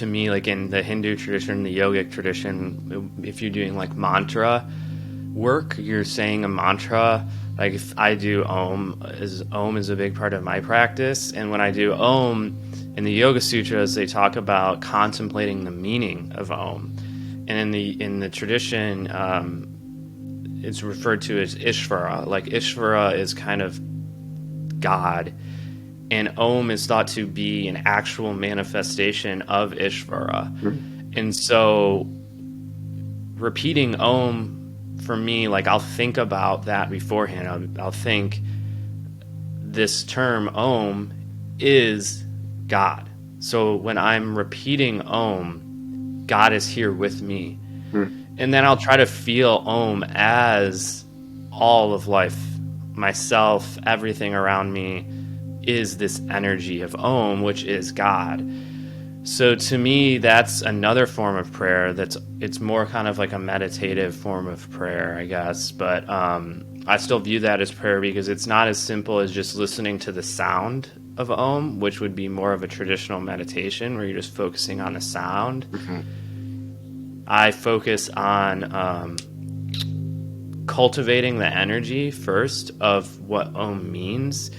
to me, like in the Hindu tradition, the yogic tradition, if you're doing like mantra work, you're saying a mantra. Like if I do Om is a big part of my practice. And when I do Om in the Yoga Sutras, they talk about contemplating the meaning of Om. And in the tradition, it's referred to as Ishvara. Like Ishvara is kind of God, and Om is thought to be an actual manifestation of Ishvara. Mm-hmm. And so repeating Om for me, like I'll think about that beforehand. I'll think this term Om is God. So when I'm repeating Om, God is here with me. And then I'll try to feel Om as all of life, myself, everything around me is this energy of Om, which is God. So to me, that's another form of prayer. It's more kind of like a meditative form of prayer, I guess. But I still view that as prayer because it's not as simple as just listening to the sound of Om, which would be more of a traditional meditation where you're just focusing on the sound. Mm-hmm. I focus on cultivating the energy first of what Om means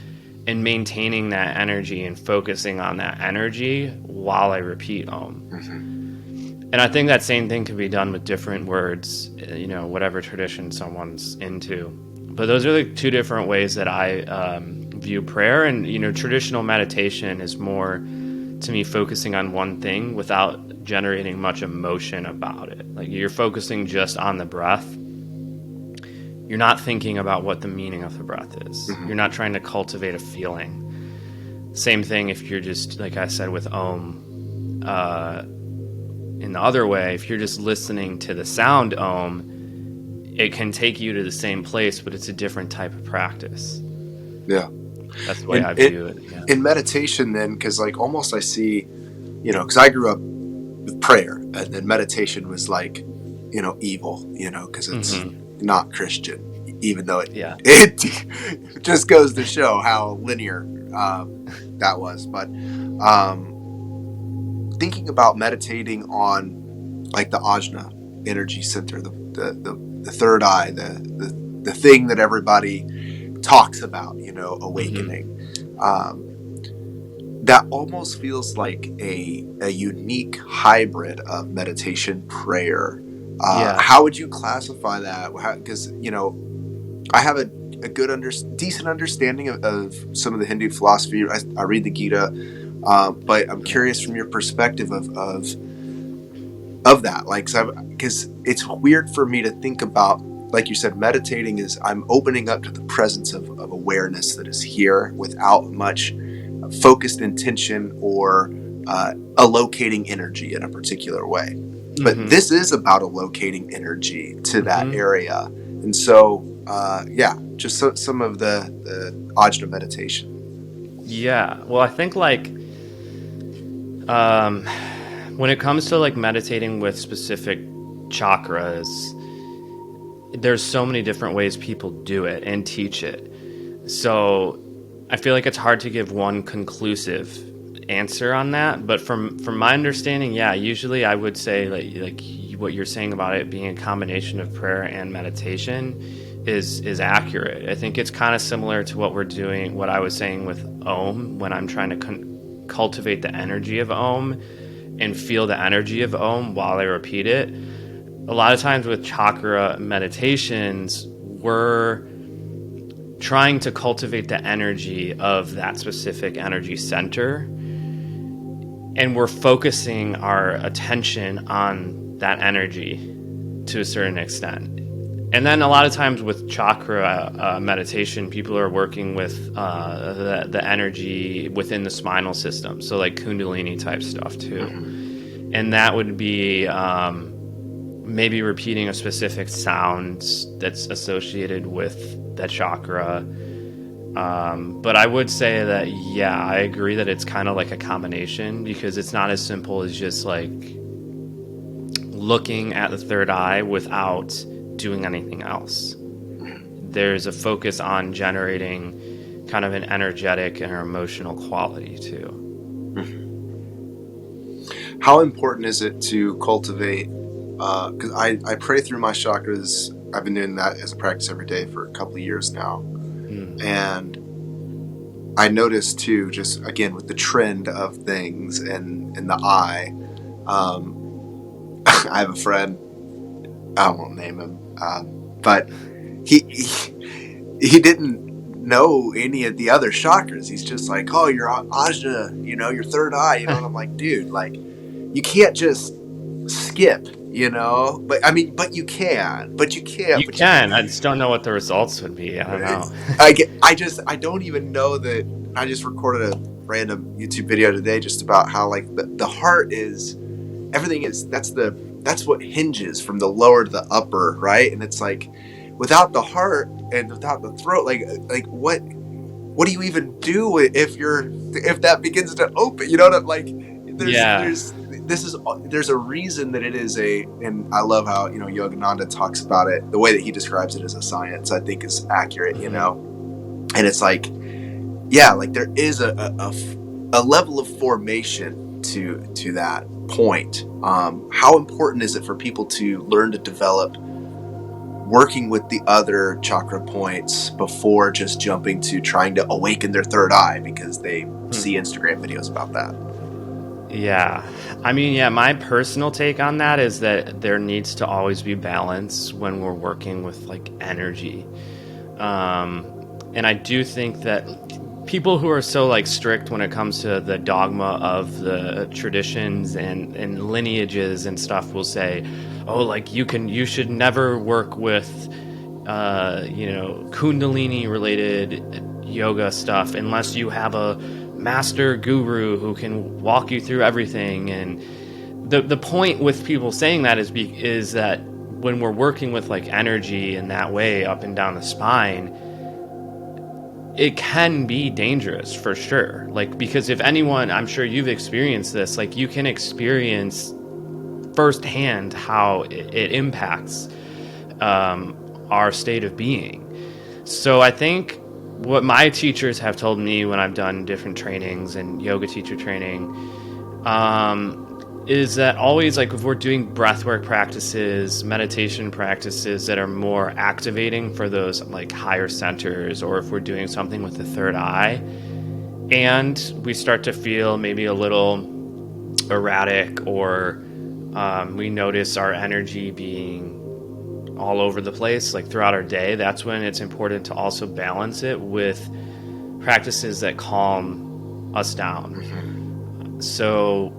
and maintaining that energy and focusing on that energy while I repeat Om. Mm-hmm. And I think that same thing can be done with different words, whatever tradition someone's into. But those are the two different ways that I view prayer. And, traditional meditation is more, to me, focusing on one thing without generating much emotion about it. Like you're focusing just on the breath. You're not thinking about what the meaning of the breath is. Mm-hmm. You're not trying to cultivate a feeling. Same thing if you're just, like I said, with Om. In the other way, if you're just listening to the sound Om, it can take you to the same place, but it's a different type of practice. Yeah. That's the way I view it. Yeah. In meditation then, because like almost I see, because I grew up with prayer, and then meditation was like, evil, because it's not Christian, even though it just goes to show how linear that was. But thinking about meditating on like the ajna energy center, the third eye, the thing that everybody talks about, awakening. That almost feels like a unique hybrid of meditation prayer. How would you classify that? Because I have a good decent understanding of some of the Hindu philosophy. I read the Gita, but I'm curious from your perspective of that, like, because it's weird for me to think about, like you said, meditating is I'm opening up to the presence of awareness that is here without much focused intention or allocating energy in a particular way. But this is about allocating energy to that area. And so, just some of the ajna meditation. Yeah. Well, I think like when it comes to like meditating with specific chakras, there's so many different ways people do it and teach it. So I feel like it's hard to give one conclusive answer on that. But from my understanding, usually I would say like what you're saying about it being a combination of prayer and meditation is accurate. I think it's kind of similar to what I was saying with Om when I'm trying to cultivate the energy of Om and feel the energy of Om while I repeat it. A lot of times with chakra meditations, we're trying to cultivate the energy of that specific energy center, and we're focusing our attention on that energy to a certain extent. And then a lot of times with chakra meditation, people are working with the energy within the spinal system, so like Kundalini type stuff too. And that would be maybe repeating a specific sound that's associated with that chakra. But I would say that, I agree that it's kind of like a combination, because it's not as simple as just like looking at the third eye without doing anything else. There's a focus on generating kind of an energetic and emotional quality too. How important is it to cultivate? Because I pray through my chakras. I've been doing that as a practice every day for a couple of years now, and I noticed too, just again with the trend of things and the eye. I have a friend. I won't name him, but he didn't know any of the other chakras. He's just like, oh, you're Ajna, your third eye, and I'm like, dude, like, you can't just skip, but I mean, but you can. I just don't know what the results would be. I don't know. I don't even know that. I just recorded a random YouTube video today just about how like the heart is, everything is, that's what hinges from the lower to the upper, right? And it's like, without the heart and without the throat, like what do you even do if that begins to open? You know what I'm like? There's a reason that it is and I love how Yogananda talks about it. The way that he describes it as a science, I think, is accurate. And it's like, yeah, like there is a level of formation to that point. How important is it for people to learn to develop working with the other chakra points before just jumping to trying to awaken their third eye because they see Instagram videos about that? Yeah. I mean, yeah, my personal take on that is that there needs to always be balance when we're working with like energy. And I do think that people who are so like strict when it comes to the dogma of the traditions and lineages and stuff will say, oh, like you should never work with Kundalini related yoga stuff unless you have a master guru who can walk you through everything. And the point with people saying that is that when we're working with like energy in that way up and down the spine, it can be dangerous for sure. Like, because if anyone, I'm sure you've experienced this, like you can experience firsthand how it impacts our state of being. So I think what my teachers have told me when I've done different trainings and yoga teacher training is that always, like, if we're doing breathwork practices, meditation practices that are more activating for those like higher centers, or if we're doing something with the third eye and we start to feel maybe a little erratic, or we notice our energy being all over the place like throughout our day, that's when it's important to also balance it with practices that calm us down. So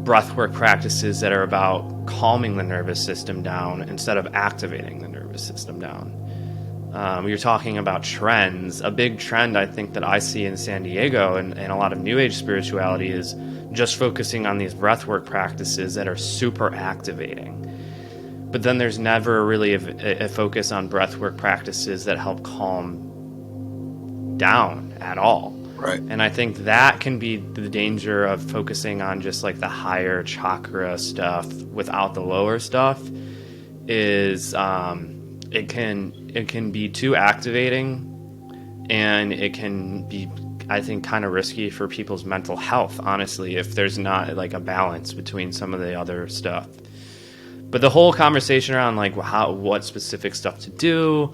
breathwork practices that are about calming the nervous system down instead of activating the nervous system down. You're talking about trends. A big trend I think that I see in San Diego and a lot of New Age spirituality is just focusing on these breathwork practices that are super activating. But then there's never really a focus on breathwork practices that help calm down at all. Right. And I think that can be the danger of focusing on just like the higher chakra stuff without the lower stuff, is it can be too activating, and it can be, I think, kind of risky for people's mental health, honestly, if there's not like a balance between some of the other stuff. But the whole conversation around like what specific stuff to do,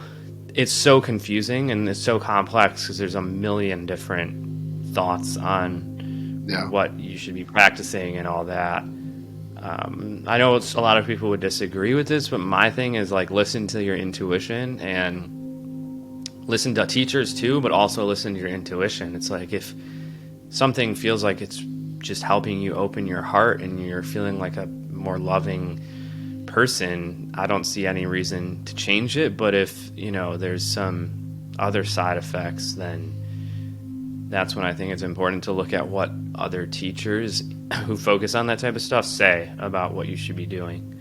it's so confusing and it's so complex because there's a million different thoughts on what you should be practicing and all that. I know a lot of people would disagree with this, but my thing is like listen to your intuition and listen to teachers too, but also listen to your intuition. It's like if something feels like it's just helping you open your heart and you're feeling like a more loving person, I don't see any reason to change it. But if there's some other side effects, then that's when I think it's important to look at what other teachers who focus on that type of stuff say about what you should be doing.